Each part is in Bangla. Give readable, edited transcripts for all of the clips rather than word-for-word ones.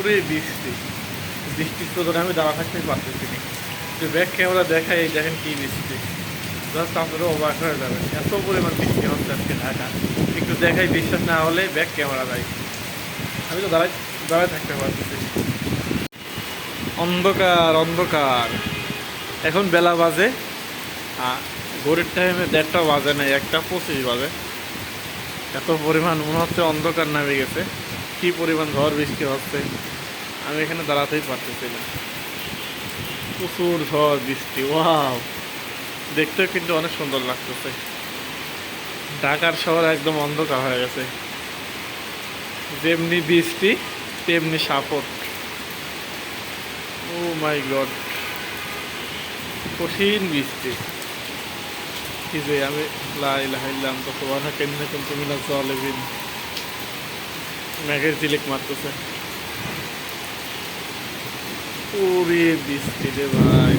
পুরো বৃষ্টি, বৃষ্টির তো আমি দাঁড়া থাকতেই পারতেছি না। যে ব্যাক ক্যামেরা দেখাই, এই দেখেন কি বৃষ্টি, জাস্ট আপনারা অবাক হয়ে যাবেন, এত পরিমাণ বৃষ্টি হচ্ছে আজকে ঢাকা। একটু দেখাই, বিশ্বাস না হলে ব্যাক ক্যামেরা দেয়। আমি তো দাঁড়ায় দাঁড়ায় থাকতে পারতেছি। অন্ধকার অন্ধকার, এখন বেলা বাজে ঘড়ির টাইমে 1:30 বাজে না, 1:25 বাজে। এত পরিমাণ মনে হচ্ছে অন্ধকার নামে গেছে, কি পরিমাণ ঝড় বৃষ্টি হচ্ছে, আমি এখানে দাঁড়াতেই পারতেছি না। প্রচুর ঝড় বৃষ্টি, ওয়াও, দেখতেও কিন্তু অনেক সুন্দর লাগতেছে। ঢাকার শহর একদম অন্ধকার হয়ে গেছে, যেমনি বৃষ্টি তেমনি সাপট। ও মাই গড, কঠিন বৃষ্টি। কি যে আমি লা ইলাহা ইল্লা আনতা সুবহানাকা ইন্নী কুনতু মিনাজ জালিমিন। মেঘের ঝিলিক মারতেছে, ওরে বৃষ্টি রে ভাই।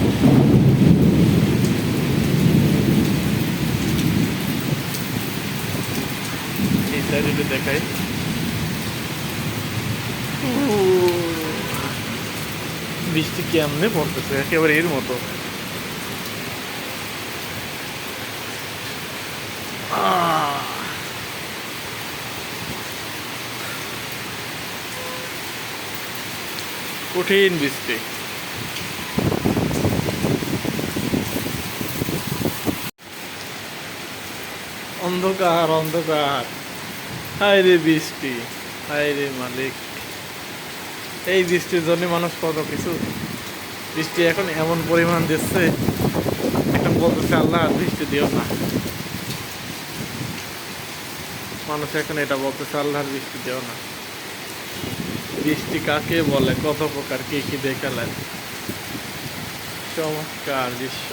এই সাইডে দেখাই, বৃষ্টি কেমনে পড়তেছে একেবারে এর মতো। কঠিন বৃষ্টি। অন্ধকার অন্ধকার, হায় রে বৃষ্টি, হায় রে মালিক। এই বৃষ্টির জন্য মানুষ কত কিছু, বৃষ্টি এখন এমন পরিমাণ দিচ্ছে, এখন বলতেছে আল্লাহ আর বৃষ্টি দিও না। মানুষ এখন এটা বলতেছে আল্লাহ আর বৃষ্টি দিও না। বৃষ্টি কাকে বলে, কত প্রকার, কি কি দেখালেন, চমৎকার দৃশ্য।